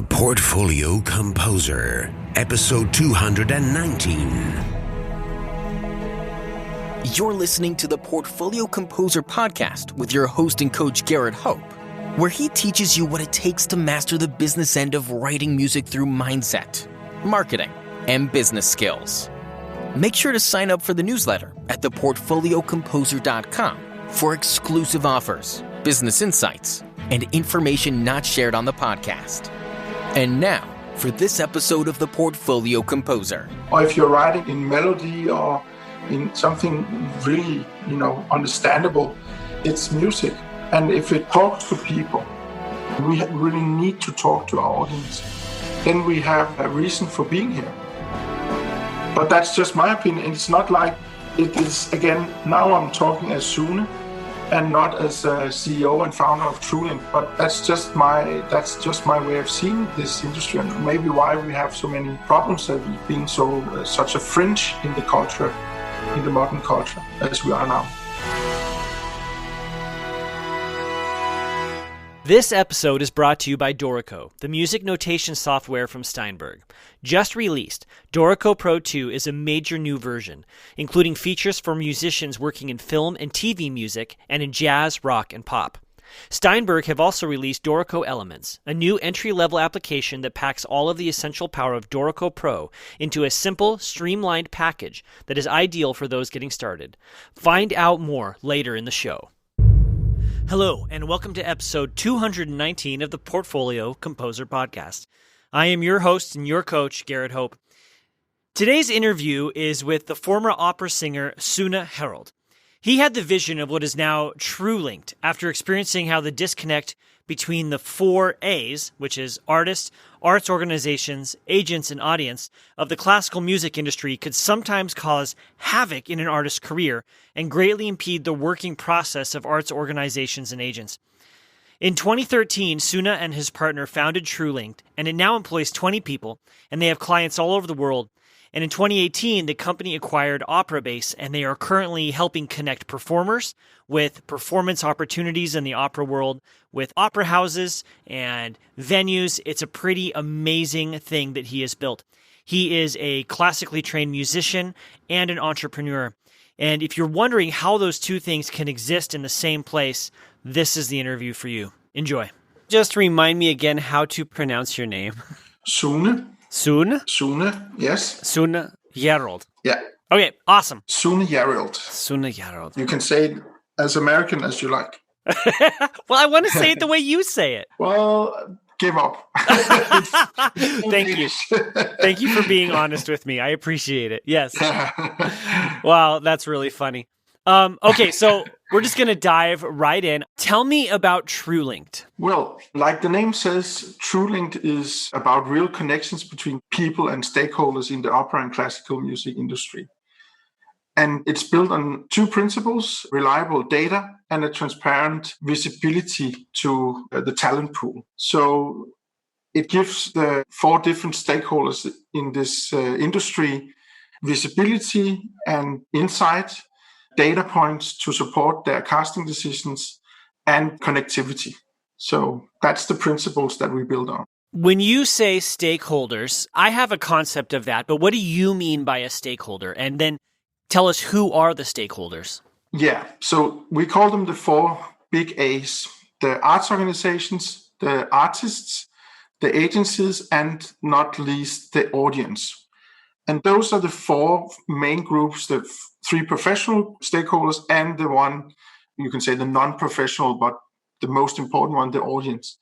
The Portfolio Composer, episode 219. You're listening to the Portfolio Composer podcast with your host and coach, Garrett Hope, where he teaches you what it takes to master the business end of writing music through mindset, marketing, and business skills. Make sure to sign up for the newsletter at theportfoliocomposer.com for exclusive offers, business insights, and information not shared on the podcast. And now, for this episode of the Portfolio Composer. Or if you're writing in melody or in something really, understandable, it's music. And if it talks to people, we really need to talk to our audience. Then we have a reason for being here. But that's just my opinion. It's not like it is, again, now I'm talking as Sune and not as a CEO and founder of Truelinked. But that's just my way of seeing this industry, and maybe why we have so many problems of being such a fringe in the culture, in the modern culture, as we are now. This episode is brought to you by Dorico, the music notation software from Steinberg. Just released, Dorico Pro 2 is a major new version, including features for musicians working in film and TV music and in jazz, rock, and pop. Steinberg have also released Dorico Elements, a new entry-level application that packs all of the essential power of Dorico Pro into a simple, streamlined package that is ideal for those getting started. Find out more later in the show. Hello, and welcome to episode 219 of the Portfolio Composer Podcast. I am your host and your coach, Garrett Hope. Today's interview is with the former opera singer Sune Hjerrild. He had the vision of what is now Truelinked after experiencing how the disconnect between the four A's, which is artists, arts organizations, agents, and audience, of the classical music industry could sometimes cause havoc in an artist's career and greatly impede the working process of arts organizations and agents. In 2013, Sune and his partner founded Truelinked, and it now employs 20 people, and they have clients all over the world. And in 2018, the company acquired OperaBase, and they are currently helping connect performers with performance opportunities in the opera world, with opera houses and venues. It's a pretty amazing thing that he has built. He is a classically trained musician and an entrepreneur. And if you're wondering how those two things can exist in the same place, this is the interview for you. Enjoy. Just remind me again how to pronounce your name. Sune. Sune, yes. Sune Hjerrild. Yeah. Okay, awesome. Sune Hjerrild. Sune Hjerrild. You can say it as American as you like. Well, I want to say it the way you say it. Well, give up. Thank you. Thank you for being honest with me. I appreciate it. Yes. Wow, that's really funny. Okay, so we're just going to dive right in. Tell me about Truelinked. Well, like the name says, Truelinked is about real connections between people and stakeholders in the opera and classical music industry. And it's built on two principles: reliable data and a transparent visibility to the talent pool. So it gives the four different stakeholders in this industry visibility and insight, data points to support their casting decisions, and connectivity. So that's the principles that we build on. When you say stakeholders, I have a concept of that, but what do you mean by a stakeholder? And then tell us, who are the stakeholders? Yeah, so we call them the four big A's: the arts organizations, the artists, the agencies, and not least the audience. And those are the four main groups: the three professional stakeholders and the one, you can say, the non-professional, but the most important one, the audience.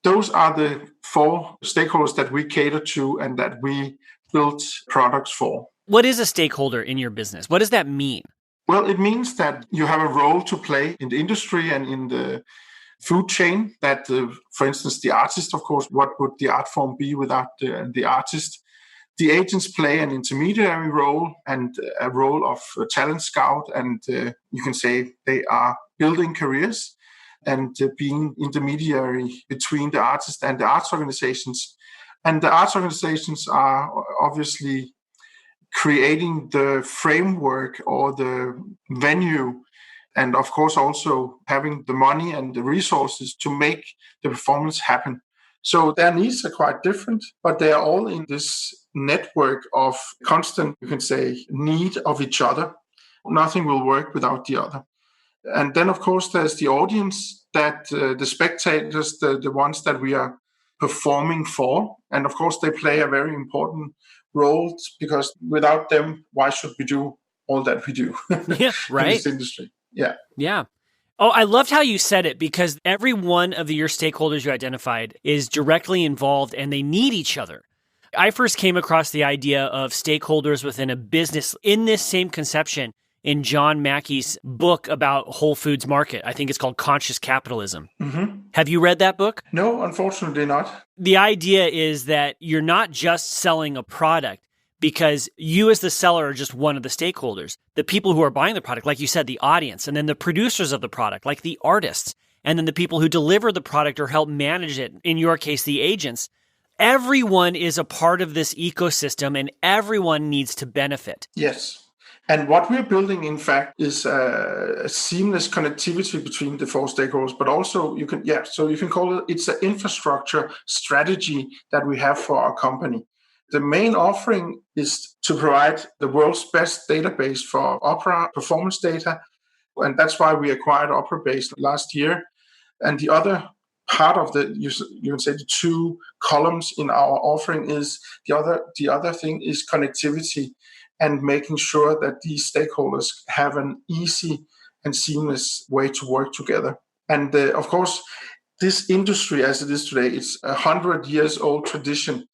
Those are the four stakeholders that we cater to and that we build products for. What is a stakeholder in your business? What does that mean? Well, it means that you have a role to play in the industry and in the food chain. That, for instance, the artist, of course, what would the art form be without the artist? The agents play an intermediary role and a role of talent scout, and you can say they are building careers and being intermediary between the artist and the arts organizations. And the arts organizations are obviously creating the framework or the venue, and of course also having the money and the resources to make the performance happen. So their needs are quite different, but they are all in this network of constant, you can say, need of each other. Nothing will work without the other. And then, of course, there's the audience, that the spectators, the ones that we are performing for. And of course, they play a very important role, because without them, why should we do all that we do Yeah, right. in this industry? Yeah. Yeah. Oh, I loved how you said it, because every one of your stakeholders you identified is directly involved and they need each other. I first came across the idea of stakeholders within a business in this same conception in John Mackey's book about Whole Foods Market. I think it's called Conscious Capitalism. Mm-hmm. Have you read that book? No, unfortunately not. The idea is that you're not just selling a product, because you as the seller are just one of the stakeholders. The people who are buying the product, like you said, the audience, and then the producers of the product, like the artists, and then the people who deliver the product or help manage it, in your case, the agents. Everyone is a part of this ecosystem, and everyone needs to benefit. Yes. And what we're building, in fact, is a seamless connectivity between the four stakeholders, but also you can call it, it's an infrastructure strategy that we have for our company. The main offering is to provide the world's best database for opera performance data. And that's why we acquired OperaBase last year. And the other part of you can say the two columns in our offering is the other thing is connectivity, and making sure that these stakeholders have an easy and seamless way to work together. And of course, this industry as it is today, it's 100 years old tradition.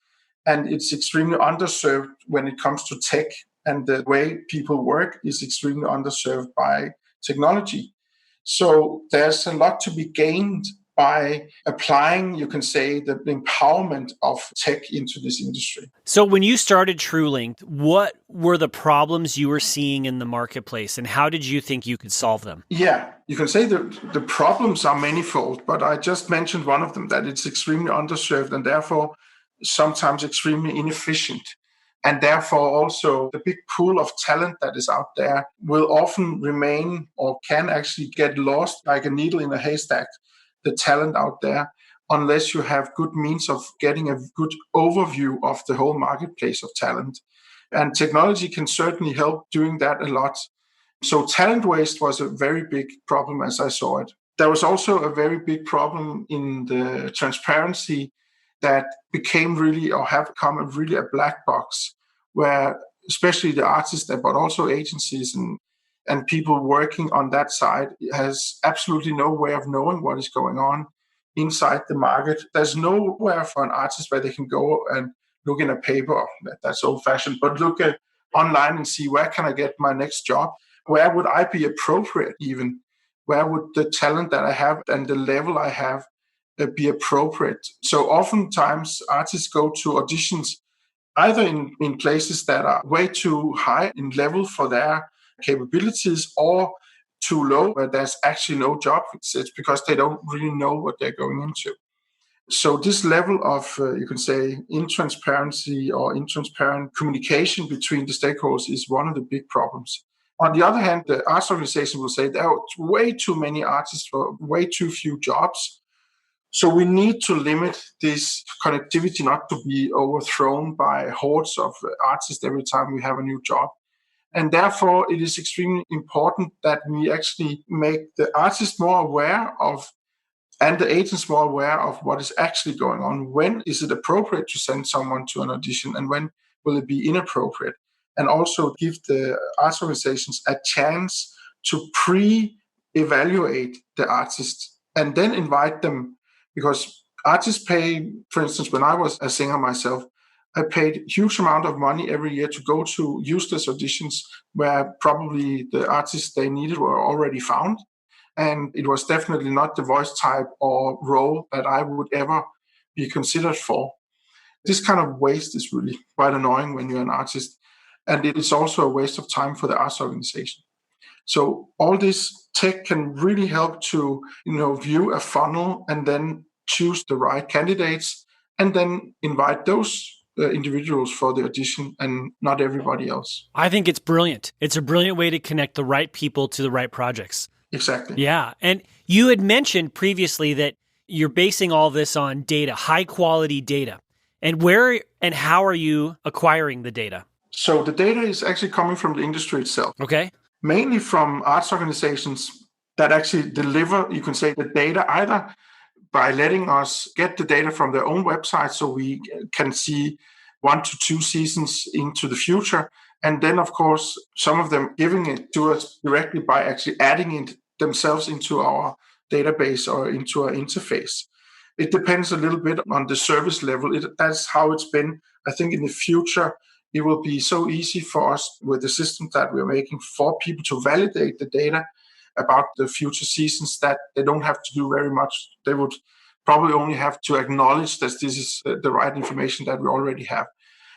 And it's extremely underserved when it comes to tech, and the way people work is extremely underserved by technology. So there's a lot to be gained by applying, you can say, the empowerment of tech into this industry. So when you started Truelinked, what were the problems you were seeing in the marketplace, and how did you think you could solve them? Yeah, you can say the problems are manifold, but I just mentioned one of them, that it's extremely underserved and therefore sometimes extremely inefficient. And therefore also the big pool of talent that is out there will often remain, or can actually get lost like a needle in a haystack, the talent out there, unless you have good means of getting a good overview of the whole marketplace of talent. And technology can certainly help doing that a lot. So talent waste was a very big problem as I saw it. There was also a very big problem in the transparency that became really, or have become a black box, where especially the artists, but also agencies and people working on that side has absolutely no way of knowing what is going on inside the market. There's nowhere for an artist where they can go and look in a paper. That's old-fashioned, but look at online and see, where can I get my next job? Where would I be appropriate even? Where would the talent that I have and the level I have be appropriate? So oftentimes artists go to auditions either in places that are way too high in level for their capabilities, or too low where there's actually no job. It's because they don't really know what they're going into. So this level of, you can say, intransparency or intransparent communication between the stakeholders is one of the big problems. On the other hand, the arts organization will say there are way too many artists for way too few jobs. So we need to limit this connectivity not to be overthrown by hordes of artists every time we have a new job. And therefore, it is extremely important that we actually make the artists more aware of, and the agents more aware of, what is actually going on. When is it appropriate to send someone to an audition, and when will it be inappropriate? And also give the arts organizations a chance to pre-evaluate the artists and then invite them. Because artists pay, for instance, when I was a singer myself, I paid a huge amount of money every year to go to useless auditions where probably the artists they needed were already found. And it was definitely not the voice type or role that I would ever be considered for. This kind of waste is really quite annoying when you're an artist. And it is also a waste of time for the arts organization. So all this tech can really help to, view a funnel and then choose the right candidates and then invite those individuals for the audition and not everybody else. I think it's brilliant. It's a brilliant way to connect the right people to the right projects. Exactly. Yeah. And you had mentioned previously that You're basing all this on data, high quality data. And where and how are you acquiring the data? So the data is actually coming from the industry itself. Okay. Mainly from arts organizations that actually deliver, you can say, the data either by letting us get the data from their own website so we can see 1 to 2 seasons into the future. And then, of course, some of them giving it to us directly by actually adding it themselves into our database or into our interface. It depends a little bit on the service level. That's how it's been. I think in the future, it will be so easy for us with the systems that we're making for people to validate the data about the future seasons that they don't have to do very much. They would probably only have to acknowledge that this is the right information that we already have.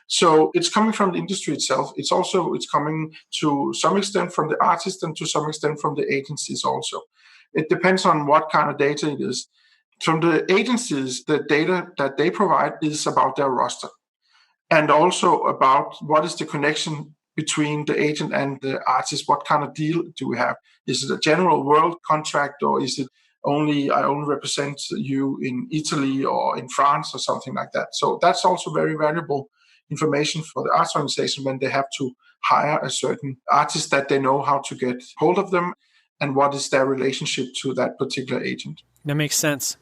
So it's coming from the industry itself. It's coming to some extent from the artists and to some extent from the agencies also. It depends on what kind of data it is. From the agencies, the data that they provide is about their roster and also about what is the connection between the agent and the artist. What kind of deal do we have? Is it a general world contract, or is it I only represent you in Italy or in France or something like that? So that's also very valuable information for the arts organization when they have to hire a certain artist, that they know how to get hold of them and what is their relationship to that particular agent. That makes sense.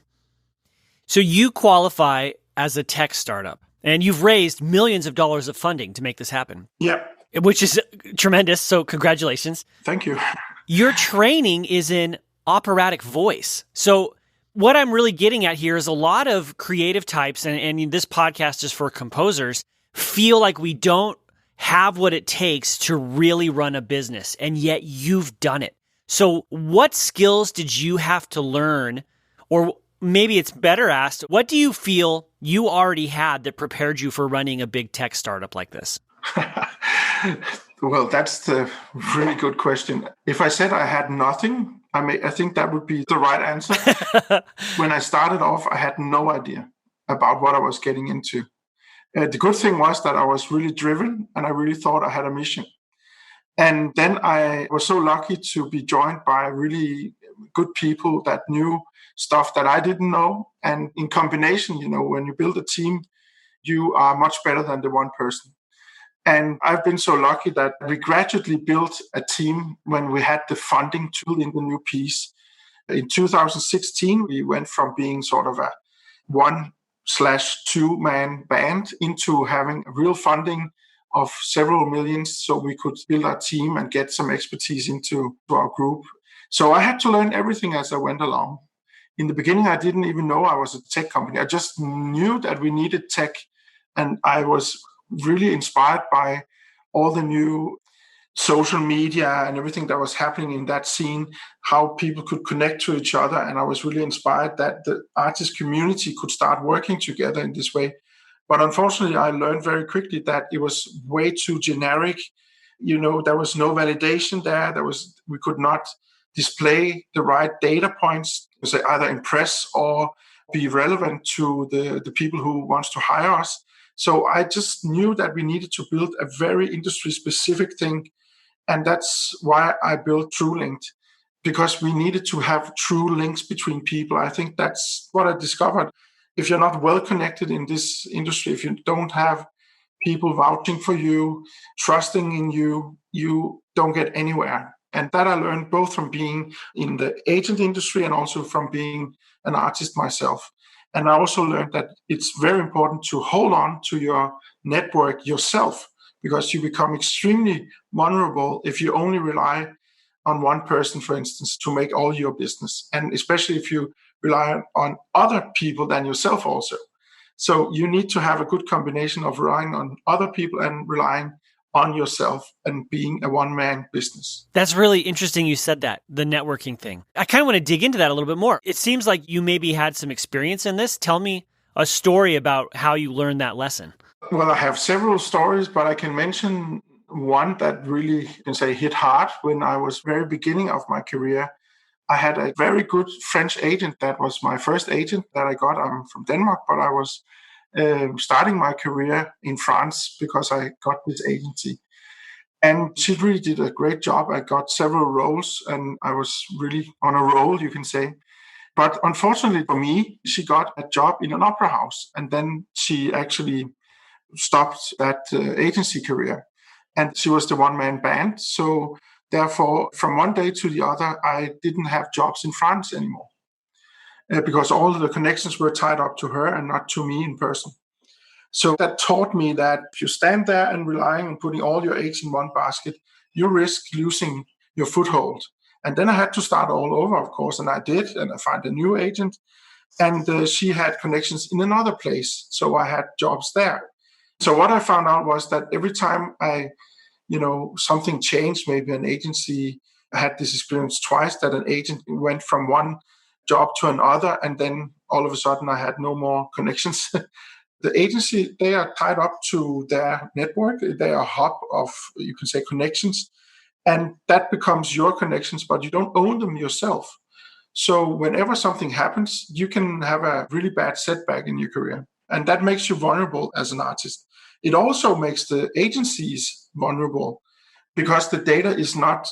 So you qualify as a tech startup, and you've raised millions of dollars of funding to make this happen. Yeah. Which is tremendous. So congratulations. Thank you. Your training is in operatic voice. So what I'm really getting at here is a lot of creative types, and this podcast is for composers, feel like we don't have what it takes to really run a business, and yet you've done it. So what skills did you have to learn, or maybe it's better asked, what do you feel you already had that prepared you for running a big tech startup like this? Well, that's the really good question. If I said I had nothing, I think that would be the right answer. When I started off, I had no idea about what I was getting into. The good thing was that I was really driven and I really thought I had a mission. And then I was so lucky to be joined by really good people that knew stuff that I didn't know. And in combination, when you build a team, you are much better than the one person. And I've been so lucky that we gradually built a team when we had the funding to build in the new piece. In 2016, we went from being sort of a 1/2-man band into having real funding of several millions so we could build our team and get some expertise into our group. So I had to learn everything as I went along. In the beginning, I didn't even know I was a tech company. I just knew that we needed tech, and I was really inspired by all the new social media and everything that was happening in that scene, how people could connect to each other. And I was really inspired that the artist community could start working together in this way. But unfortunately, I learned very quickly that it was way too generic. There was no validation there. We could not display the right data points to say either impress or be relevant to the people who wants to hire us. So I just knew that we needed to build a very industry-specific thing. And that's why I built Truelinked, because we needed to have true links between people. I think that's what I discovered. If you're not well connected in this industry, if you don't have people vouching for you, trusting in you, you don't get anywhere. And that I learned both from being in the agent industry and also from being an artist myself. And I also learned that it's very important to hold on to your network yourself, because you become extremely vulnerable if you only rely on one person, for instance, to make all your business. And especially if you rely on other people than yourself also. So you need to have a good combination of relying on other people and relying on yourself and being a one-man business. That's really interesting you said that, the networking thing. I kind of want to dig into that a little bit more. It seems like you maybe had some experience in this. Tell me a story about how you learned that lesson. Well, I have several stories, but I can mention one that really, you can say, hit hard when I was very beginning of my career. I had a very good French agent that was my first agent that I got. I'm from Denmark, but I was starting my career in France because I got this agency. And she really did a great job. I got several roles and I was really on a roll, you can say. But unfortunately for me, she got a job in an opera house, and then she actually stopped that agency career. And she was the one-man band. So therefore, from one day to the other, I didn't have jobs in France anymore because all of the connections were tied up to her and not to me in person. So that taught me that if you stand there and relying on putting all your eggs in one basket, you risk losing your foothold. And then I had to start all over, of course, and I did, and I found a new agent. And she had connections in another place, so I had jobs there. So what I found out was that every time something changed, maybe an agency, I had this experience twice, that an agent went from one job to another, and then all of a sudden I had no more connections. The agency, they are tied up to their network. They are a hub of, you can say, connections. And that becomes your connections, but you don't own them yourself. So whenever something happens, you can have a really bad setback in your career. And that makes you vulnerable as an artist. It also makes the agencies vulnerable because the data is not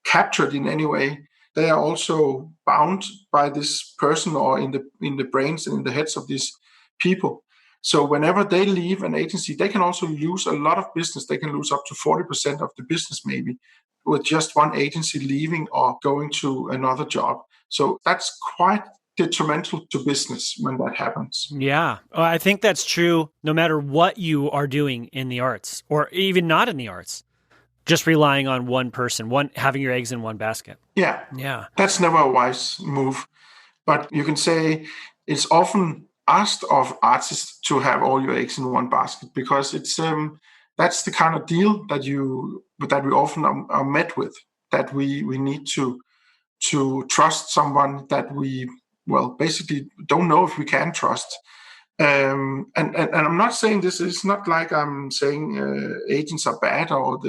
captured in any way. They are also bound by this person or in the brains and in the heads of these people. So whenever they leave an agency, they can also lose a lot of business. They can lose up to 40% of the business maybe with just one agency leaving or going to another job. So that's quite detrimental to business when that happens. Yeah, I think that's true no matter what you are doing in the arts or even not in the arts. Just relying on one person, having your eggs in one basket. Yeah. That's never a wise move. But you can say it's often asked of artists to have all your eggs in one basket because it's that's the kind of deal that we often are met with, that we need to trust someone that we basically don't know if we can trust. And I'm not saying this is not like I'm saying agents are bad or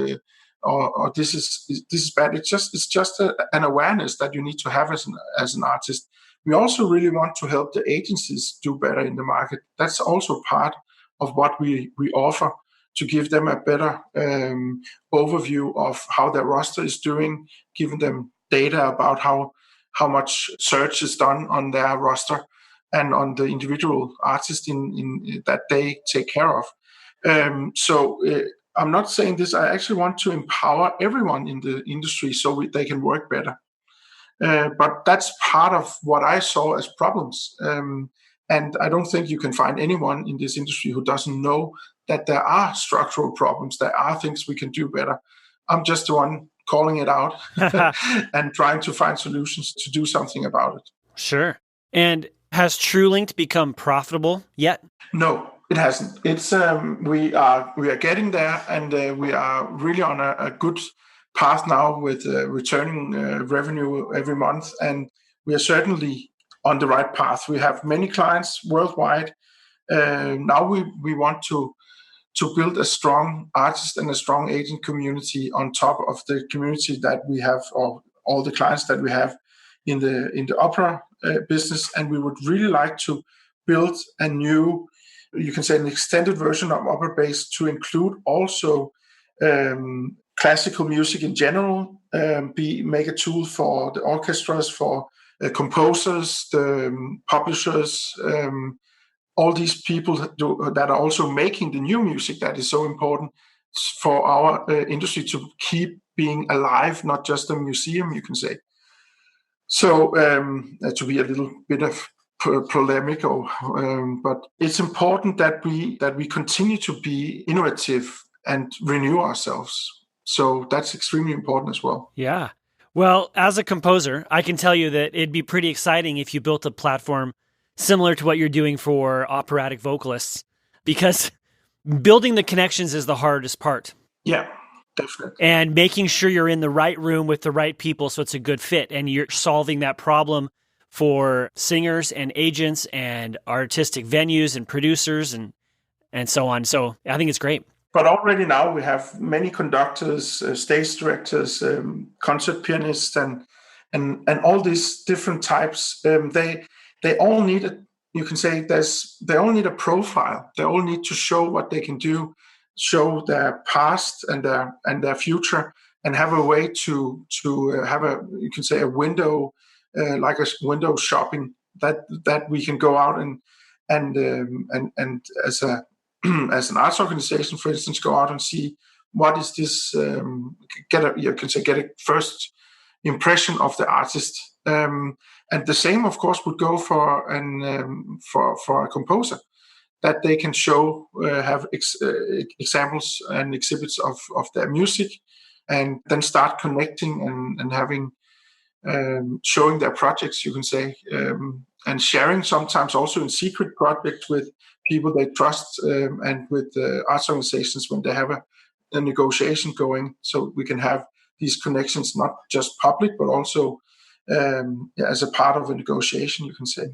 this is bad. It's just an awareness that you need to have as an artist. We also really want to help the agencies do better in the market. That's also part of what we offer, to give them a better overview of how their roster is doing, giving them data about how much search is done on their roster and on the individual artist in that they take care of. So I'm not saying this. I actually want to empower everyone in the industry so they can work better. But that's part of what I saw as problems. And I don't think you can find anyone in this industry who doesn't know that there are structural problems. There are things we can do better. I'm just the one calling it out and trying to find solutions to do something about it. Sure. And has Truelinked become profitable yet? No, it hasn't. It's we are getting there, and we are really on a good path now with returning revenue every month, and we are certainly on the right path. We have many clients worldwide. Now we want to build a strong artist and a strong agent community on top of the community that we have, or all the clients that we have in the opera business. And we would really like to build a new, you can say, an extended version of Opera Base to include also classical music in general, make a tool for the orchestras, for composers, the publishers, all these people that are also making the new music that is so important for our industry to keep being alive, not just a museum, you can say. So to be a little bit of polemical, but it's important that we continue to be innovative and renew ourselves. So that's extremely important as well. Yeah. Well, as a composer, I can tell you that it'd be pretty exciting if you built a platform similar to what you're doing for operatic vocalists, because building the connections is the hardest part. Yeah, definitely. And making sure you're in the right room with the right people so it's a good fit, and you're solving that problem for singers and agents and artistic venues and producers and so on. So I think it's great. But already now we have many conductors, stage directors, concert pianists, and all these different types. They all need they all need a profile. They all need to show what they can do, show their past and their future, and have a way to have a, you can say, a window, like a window shopping that we can go out and as a as an arts organization, for instance, go out and see what is this. Get a first impression of the artist, and the same, of course, would go for for a composer, that they can show have examples and exhibits of their music, and then start connecting and having showing their projects, you can say, and sharing sometimes also in secret projects with people they trust, and with arts organizations when they have a negotiation going. So we can have these connections, not just public, but also as a part of a negotiation, you can say.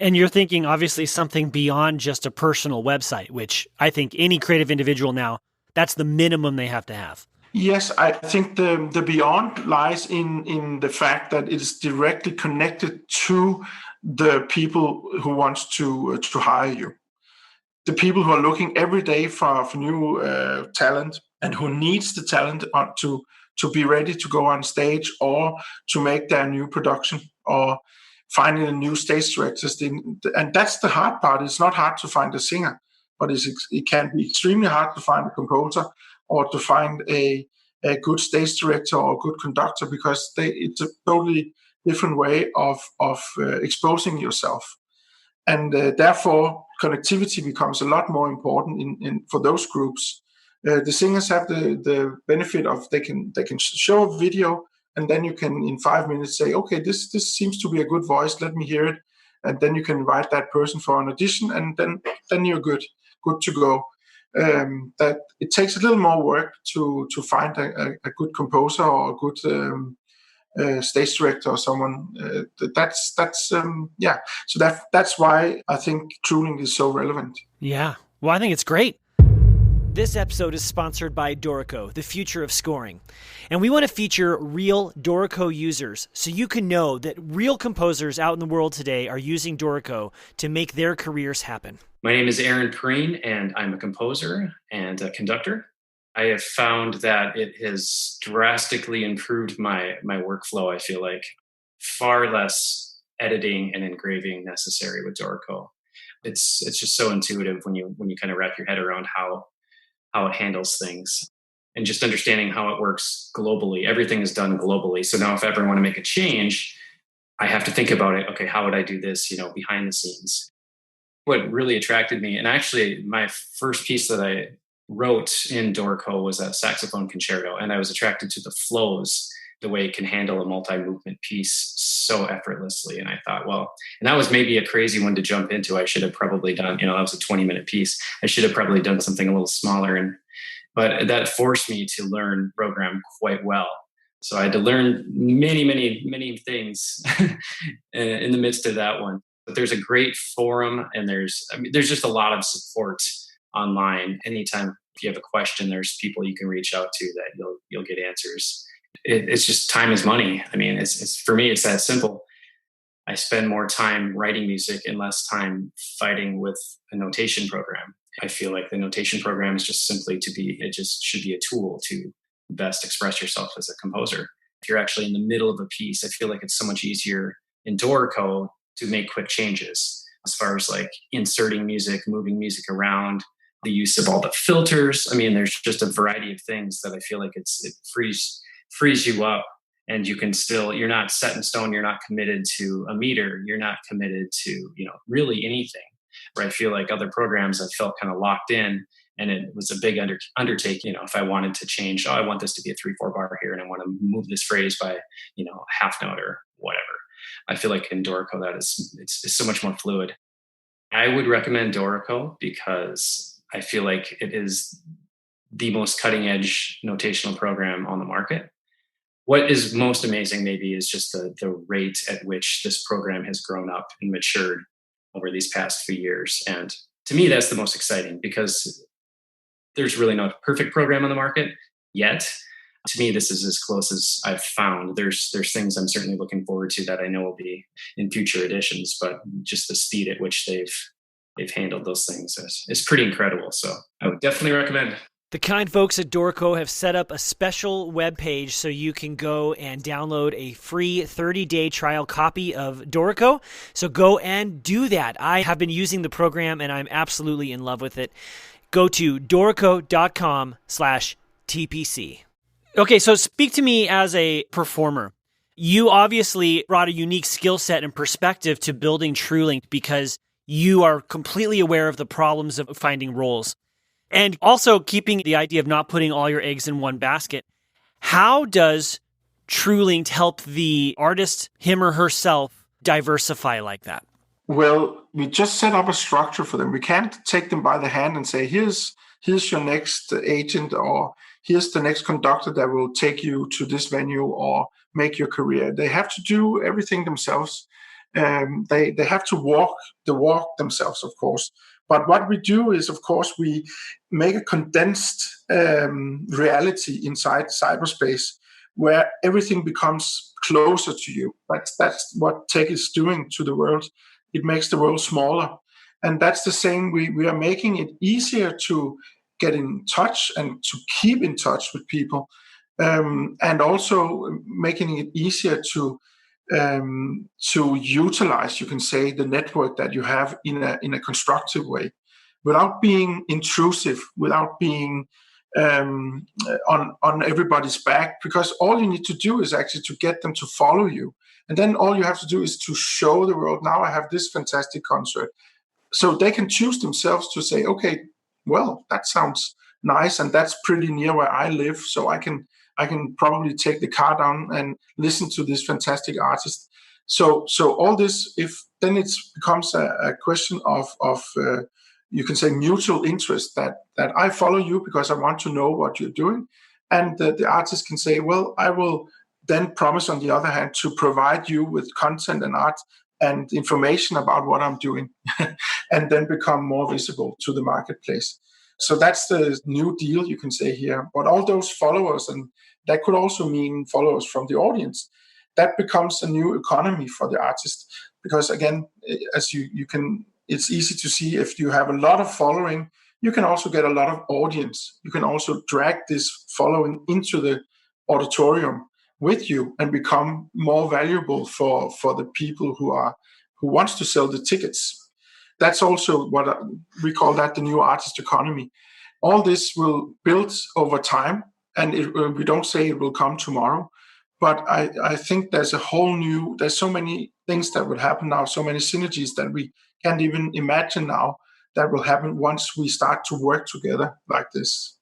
And you're thinking, obviously, something beyond just a personal website, which I think any creative individual now, that's the minimum they have to have. Yes, I think the beyond lies in the fact that it is directly connected to the people who wants to hire you. The people who are looking every day for new talent, and who needs the talent to be ready to go on stage or to make their new production, or finding a new stage directors. And that's the hard part. It's not hard to find a singer, but it can be extremely hard to find a composer, or to find a good stage director or a good conductor, because it's a totally different way of exposing yourself. And therefore, connectivity becomes a lot more important for those groups. The singers have the benefit of they can show a video, and then you can in 5 minutes say, okay, this seems to be a good voice, let me hear it, and then you can invite that person for an audition, and then you're good to go. That it takes a little more work to find a good composer or a good stage director or someone. So that's why I think Truelinked is so relevant. Yeah, well, I think it's great. This episode is sponsored by Dorico, the future of scoring. And we want to feature real Dorico users so you can know that real composers out in the world today are using Dorico to make their careers happen. My name is Aaron Perrine, and I'm a composer and a conductor. I have found that it has drastically improved my workflow. I feel like far less editing and engraving necessary with Dorico. It's just so intuitive when you kind of wrap your head around how it handles things, and just understanding how it works globally. Everything is done globally. So now if I ever want to make a change, I have to think about it. Okay, how would I do this, behind the scenes? What really attracted me, and actually my first piece that I wrote in Dorico was a saxophone concerto, and I was attracted to the flows, the way it can handle a multi-movement piece so effortlessly. And I thought, well, and that was maybe a crazy one to jump into. I should have probably done, that was a 20-minute piece. I should have probably done something a little smaller. But that forced me to learn program quite well. So I had to learn many, many, many things in the midst of that one. But there's a great forum, and there's just a lot of support online. Anytime if you have a question, there's people you can reach out to that you'll get answers. It's just time is money. I mean, it's for me, it's that simple. I spend more time writing music and less time fighting with a notation program. I feel like the notation program is just simply it just should be a tool to best express yourself as a composer. If you're actually in the middle of a piece, I feel like it's so much easier in Dorico to make quick changes as far as like inserting music, moving music around, the use of all the filters. I mean, there's just a variety of things that I feel like it frees you up, and you can you're not set in stone. You're not committed to a meter. You're not committed to, really anything. Where I feel like other programs, I felt kind of locked in, and it was a big undertaking. If I wanted to change, I want this to be a 3/4 bar here, and I want to move this phrase by, a half note or whatever. I feel like in Dorico it's so much more fluid. I would recommend Dorico because I feel like it is the most cutting edge notational program on the market. What is most amazing maybe is just the rate at which this program has grown up and matured over these past few years. And to me, that's the most exciting, because there's really no perfect program on the market yet. To me, this is as close as I've found. There's things I'm certainly looking forward to that I know will be in future editions, but just the speed at which they've handled those things is pretty incredible. So I would definitely recommend. The kind folks at Dorico have set up a special webpage so you can go and download a free 30-day trial copy of Dorico. So go and do that. I have been using the program and I'm absolutely in love with it. Go to dorico.com/TPC. Okay, so speak to me as a performer. You obviously brought a unique skill set and perspective to building Truelinked because you are completely aware of the problems of finding roles. And also keeping the idea of not putting all your eggs in one basket. How does Truelinked help the artist, him or herself, diversify like that? Well, we just set up a structure for them. We can't take them by the hand and say, here's your next agent, or here's the next conductor that will take you to this venue or make your career. They have to do everything themselves. They have to walk the walk themselves, of course. But what we do is, of course, we make a condensed reality inside cyberspace where everything becomes closer to you. That's what tech is doing to the world. It makes the world smaller. And that's the same. We are making it easier to get in touch and to keep in touch with people, and also making it easier to utilize, you can say, the network that you have in a constructive way, without being intrusive, without being on everybody's back. Because all you need to do is actually to get them to follow you, and then all you have to do is to show the world, now I have this fantastic concert. So they can choose themselves to say, okay, well, that sounds nice, and that's pretty near where I live, so I can probably take the car down and listen to this fantastic artist. So all this, if then it becomes a question of you can say mutual interest, that I follow you because I want to know what you're doing, and the artist can say, well, I will then promise on the other hand to provide you with content and art and information about what I'm doing, and then become more visible to the marketplace. So that's the new deal, you can say here. But all those followers, and that could also mean followers from the audience, that becomes a new economy for the artist. Because again, as you can, it's easy to see if you have a lot of following, you can also get a lot of audience. You can also drag this following into the auditorium with you and become more valuable for the people who wants to sell the tickets. That's also what we call that the new artist economy. All this will build over time, and we don't say it will come tomorrow, but I think there's so many things that will happen now, so many synergies that we can't even imagine now that will happen once we start to work together like this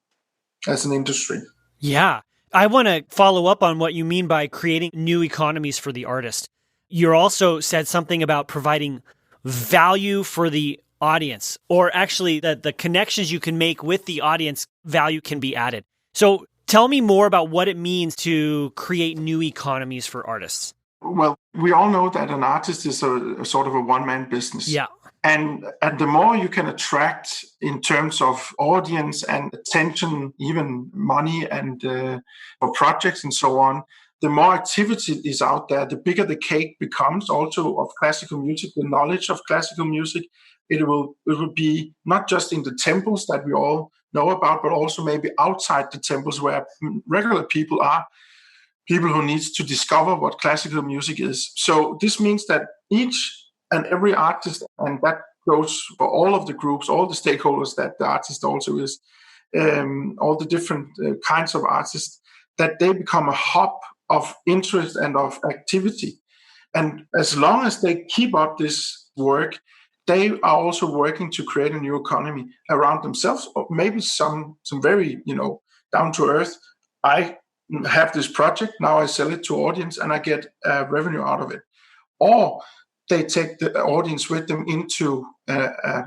as an industry. Yeah. I want to follow up on what you mean by creating new economies for the artist. You also said something about providing value for the audience, or actually that the connections you can make with the audience, value can be added. So tell me more about what it means to create new economies for artists. Well, we all know that an artist is a sort of a one-man business. Yeah. And the more you can attract in terms of audience and attention, even money and for projects and so on, the more activity is out there, the bigger the cake becomes also of classical music, the knowledge of classical music. It will be not just in the temples that we all know about, but also maybe outside the temples where regular people are, people who need to discover what classical music is. So this means that each and every artist, and that goes for all of the groups, all the stakeholders that the artist also is, all the different kinds of artists, that they become a hub of interest and of activity. And as long as they keep up this work, they are also working to create a new economy around themselves, or maybe some very, down to earth. I have this project, now I sell it to audience and I get revenue out of it. Or they take the audience with them into a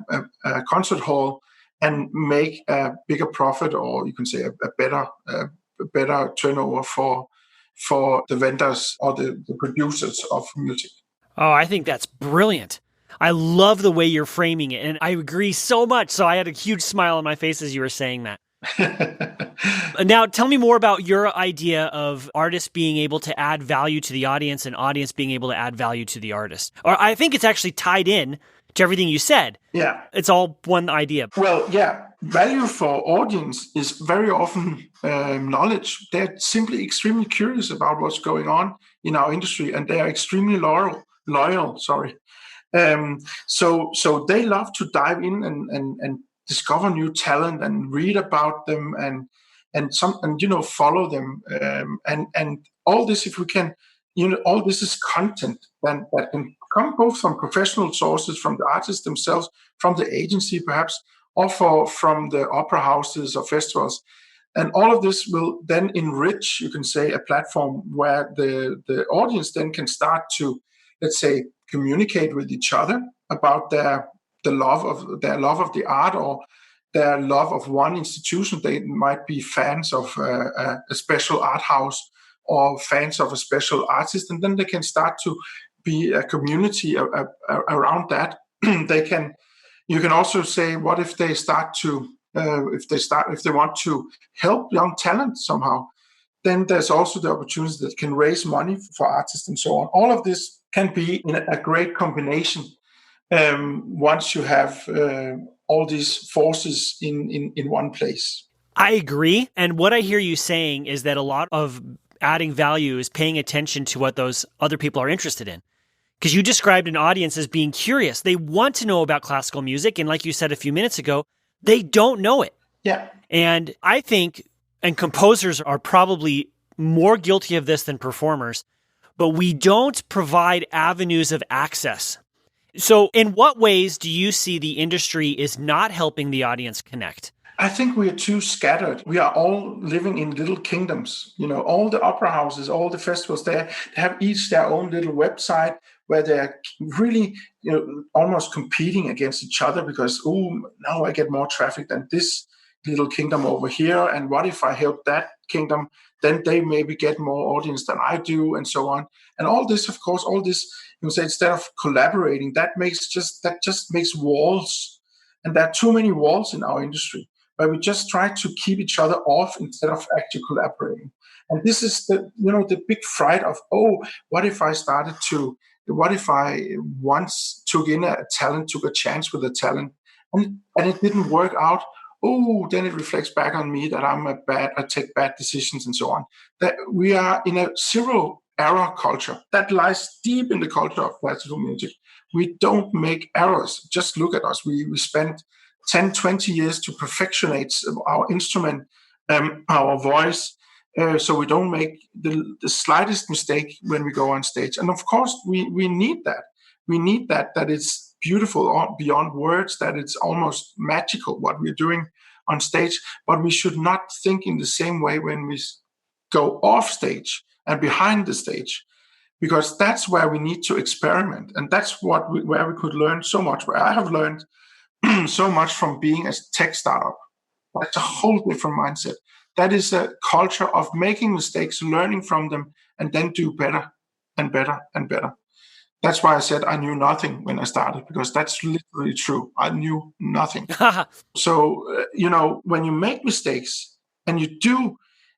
concert hall and make a bigger profit, or you can say a better turnover for the vendors or the producers of music. Oh, I think that's brilliant. I love the way you're framing it, and I agree so much. So I had a huge smile on my face as you were saying that. Now, tell me more about your idea of artists being able to add value to the audience and audience being able to add value to the artist. Or I think it's actually tied in to everything you said. Yeah. It's all one idea. Well, yeah. Value for audience is very often knowledge. They're simply extremely curious about what's going on in our industry, and they are extremely loyal. Sorry. So they love to dive in and discover new talent and read about them and follow them and all this. If we can, all this is content that can come both from professional sources, from the artists themselves, from the agency perhaps, or from the opera houses or festivals. And all of this will then enrich, you can say, a platform where the audience then can start to, let's say, communicate with each other about their love of the art, or their love of one institution. They might be fans of a special art house or fans of a special artist, and then they can start to be a community around that. You can also say, what if they start to if they want to help young talent somehow? Then there's also the opportunity that can raise money for artists and so on. All of this can be in a great combination once you have all these forces in one place. I agree. And what I hear you saying is that a lot of adding value is paying attention to what those other people are interested in. Because you described an audience as being curious. They want to know about classical music. And like you said a few minutes ago, they don't know it. Yeah. And I think, and composers are probably more guilty of this than performers, but we don't provide avenues of access. So in what ways do you see the industry is not helping the audience connect? I think we are too scattered. We are all living in little kingdoms. All the opera houses, all the festivals, they have each their own little website where they're really, almost competing against each other because, now I get more traffic than this little kingdom over here. And what if I help that kingdom? Then they maybe get more audience than I do, and so on. And all this, of course, say, instead of collaborating, that just makes walls. And there are too many walls in our industry, where we just try to keep each other off instead of actually collaborating. And this is the big fright of, what if I once took a chance with a talent, and it didn't work out? Then it reflects back on me that I take bad decisions and so on. That we are in a zero error culture that lies deep in the culture of classical music. We don't make errors. Just look at us. We spent 10, 20 years to perfectionate our instrument, our voice, so we don't make the slightest mistake when we go on stage. And of course, we need that. We need that it's beautiful beyond words, that it's almost magical what we're doing on stage. But we should not think in the same way when we go off stage and behind the stage, because that's where we need to experiment. And that's where we could learn so much, where I have learned so much from being a tech startup. That's a whole different mindset. That is a culture of making mistakes, learning from them, and then do better and better and better. That's why I said I knew nothing when I started, because that's literally true. I knew nothing. So, when you make mistakes, and you do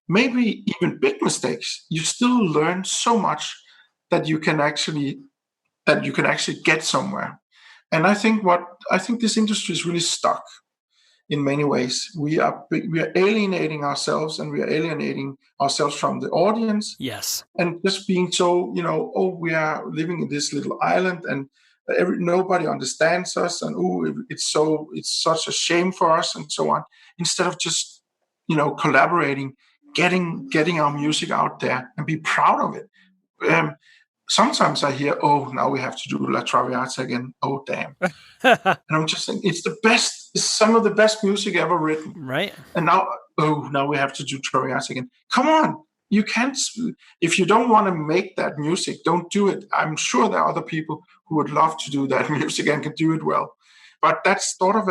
maybe even big mistakes, you still learn so much that you can actually get somewhere. And I think this industry is really stuck in many ways. We are alienating ourselves, and we are alienating ourselves from the audience. Yes. And just being so, we are living in this little island, and nobody understands us, and it's such a shame for us, and so on. Instead of just, collaborating, getting our music out there and be proud of it. Sometimes I hear, now we have to do La Traviata again. Oh, damn. And I'm just saying, it's some of the best music ever written. Right. And now we have to do Traviata again. Come on. You can't, if you don't want to make that music, don't do it. I'm sure there are other people who would love to do that music and can do it well. But that's sort of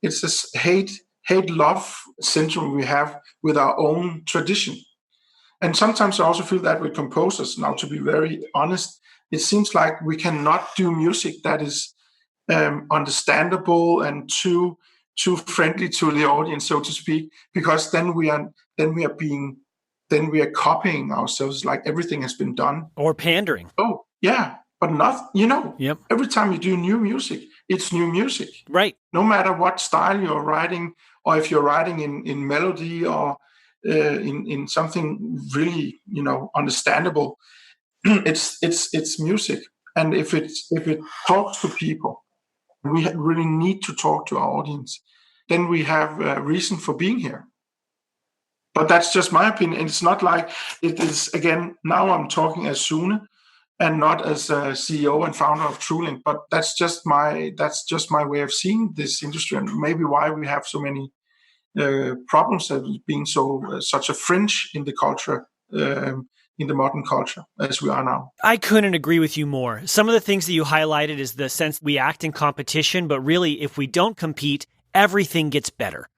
it's this hate-love syndrome we have with our own tradition. And sometimes I also feel that with composers. Now, to be very honest, it seems like we cannot do music that is understandable and too friendly to the audience, so to speak, because then we are copying ourselves, like everything has been done. Or pandering. Oh, yeah, but not, Yep. Every time you do new music, it's new music. Right. No matter what style you're writing, or if you're writing in melody or in something really, understandable, it's music. And if it talks to people, we really need to talk to our audience. Then we have a reason for being here. But that's just my opinion. It's not like it is, again, now I'm talking as Sune and not as a CEO and founder of Truelinked, but that's just my way of seeing this industry, and maybe why we have so many problems of being such a fringe in the culture, in the modern culture as we are now. I couldn't agree with you more. Some of the things that you highlighted is the sense we act in competition, but really if we don't compete, everything gets better.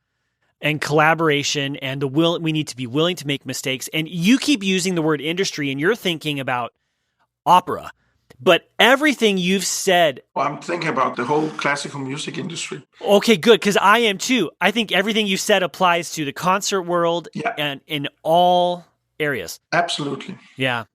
And collaboration and we need to be willing to make mistakes. And you keep using the word industry and you're thinking about opera, but everything you've said. Well, I'm thinking about the whole classical music industry. Okay, good. Because I am too. I think everything you said applies to the concert world and in all areas. Absolutely. Yeah.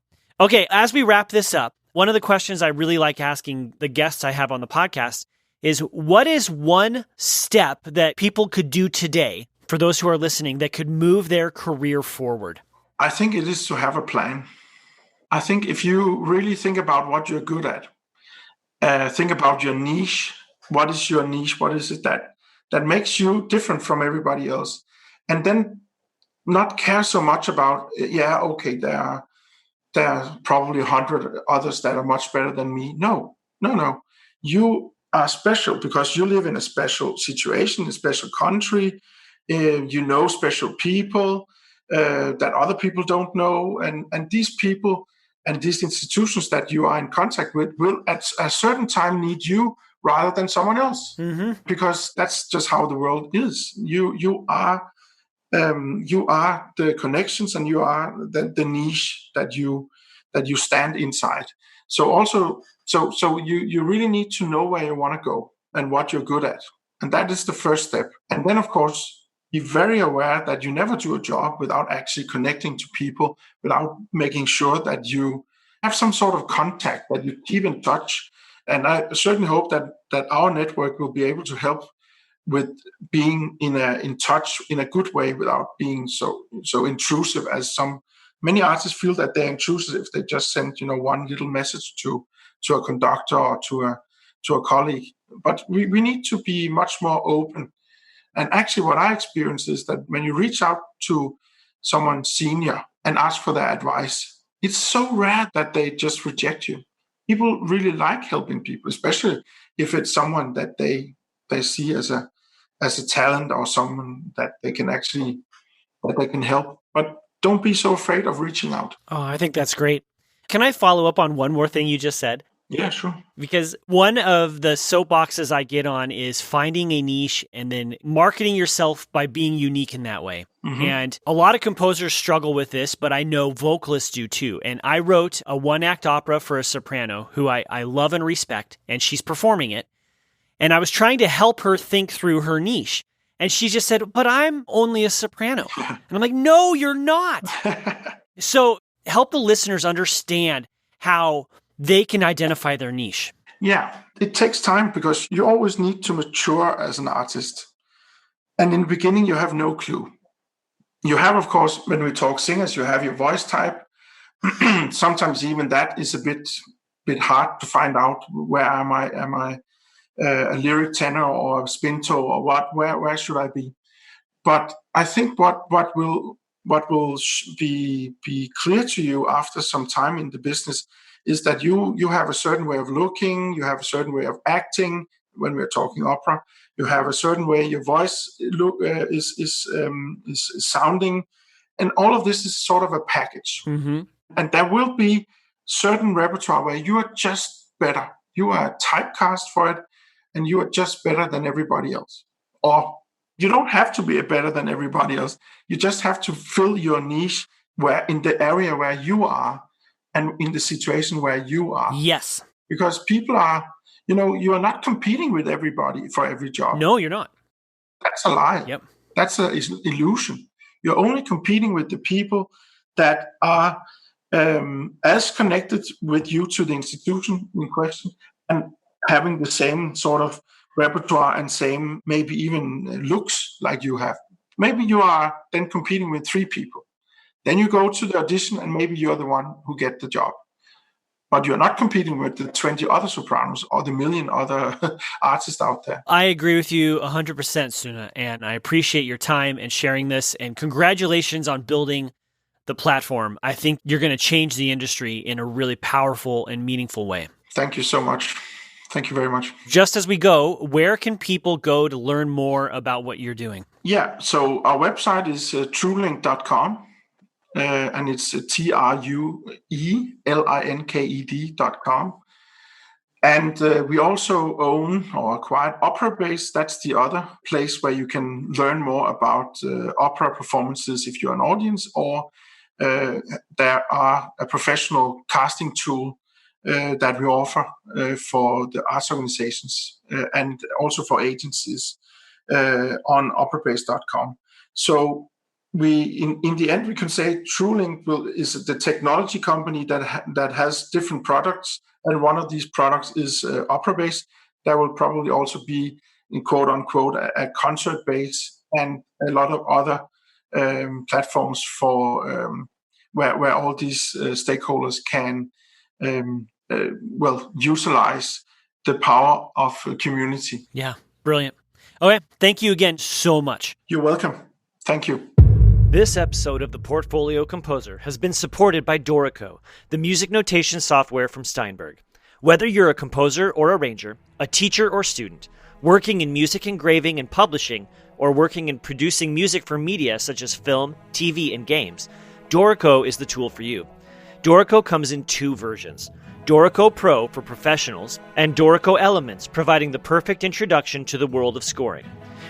Okay. As we wrap this up, one of the questions I really like asking the guests I have on the podcast is, what is one step that people could do today, for those who are listening, that could move their career forward? I think it is to have a plan. I think if you really think about what you're good at, think about your niche. What is your niche? What is it that makes you different from everybody else? And then not care so much about, there are probably 100 others that are much better than me. No. You are special because you live in a special situation, a special country, special people that other people don't know. And these people and these institutions that you are in contact with will at a certain time need you rather than someone else. Mm-hmm. Because that's just how the world is. You are the connections, and you are the niche that you stand inside. So you really need to know where you want to go and what you're good at. And that is the first step. And then, of course, be very aware that you never do a job without actually connecting to people, without making sure that you have some sort of contact, that you keep in touch. And I certainly hope that our network will be able to help with being in touch in a good way without being so intrusive, as many artists feel that they're intrusive if they just send one little message to a conductor or to a colleague. But we need to be much more open. And actually what I experienced is that when you reach out to someone senior and ask for their advice, it's so rare that they just reject you. People really like helping people, especially if it's someone that they see as a talent or someone that they can help. But don't be so afraid of reaching out. Oh, I think that's great. Can I follow up on one more thing you just said? Yeah, sure. Because one of the soapboxes I get on is finding a niche and then marketing yourself by being unique in that way. Mm-hmm. And a lot of composers struggle with this, but I know vocalists do too. And I wrote a one-act opera for a soprano who I love and respect, and she's performing it. And I was trying to help her think through her niche. And she just said, but I'm only a soprano. And I'm like, no, you're not. So help the listeners understand how they can identify their niche. Yeah, it takes time because you always need to mature as an artist. And in the beginning, you have no clue. You have, of course, when we talk singers, you have your voice type. Sometimes even that is a bit hard to find out. Where am I? Am I a lyric tenor or a spinto or what? Where should I be? But I think what will be clear to you after some time in the business is that you have a certain way of looking, you have a certain way of acting. When we're talking opera, you have a certain way your voice is sounding, and all of this is sort of a package. Mm-hmm. And there will be certain repertoire where you are just better. You are typecast for it, and you are just better than everybody else. Or you don't have to be better than everybody else. You just have to fill your niche where in the area where you are and in the situation where you are. Yes. Because people are, you are not competing with everybody for every job. No, you're not. That's a lie. Yep. That's an illusion. You're only competing with the people that are as connected with you to the institution in question and having the same sort of repertoire and same maybe even looks like you have. Maybe you are then competing with 3 people. Then you go to the audition and maybe you're the one who get the job. But you're not competing with the 20 other sopranos or the million other artists out there. I agree with you 100%, Sune, and I appreciate your time and sharing this. And congratulations on building the platform. I think you're going to change the industry in a really powerful and meaningful way. Thank you so much. Thank you very much. Just as we go, where can people go to learn more about what you're doing? Yeah, so our website is truelinked.com. And it's TRUELINKED.com. And we also own or acquired Opera Base. That's the other place where you can learn more about opera performances if you're an audience, or there are a professional casting tool that we offer for the arts organizations and also for agencies on operabase.com. So in the end, we can say Truelinked is the technology company that has different products, and one of these products is Opera Base. There will probably also be, in quote unquote, a concert base and a lot of other platforms for where all these stakeholders can utilize the power of community. Yeah, brilliant. Okay, thank you again so much. You're welcome. Thank you. This episode of The Portfolio Composer has been supported by Dorico, the music notation software from Steinberg. Whether you're a composer or arranger, a teacher or student, working in music engraving and publishing, or working in producing music for media such as film, TV, and games, Dorico is the tool for you. Dorico comes in 2 versions: Dorico Pro for professionals and Dorico Elements, providing the perfect introduction to the world of scoring.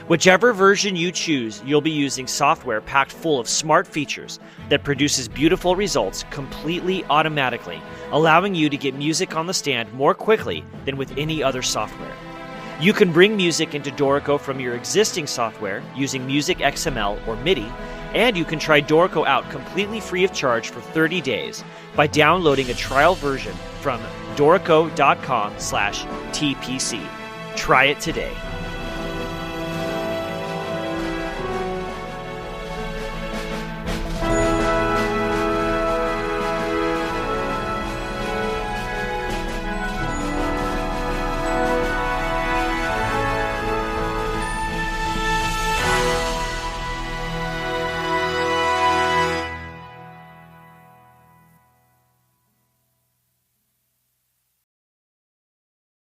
Whichever version you choose, you'll be using software packed full of smart features that produces beautiful results completely automatically, allowing you to get music on the stand more quickly than with any other software. You can bring music into Dorico from your existing software using Music XML or MIDI, and you can try Dorico out completely free of charge for 30 days by downloading a trial version from dorico.com/TPC. Try it today.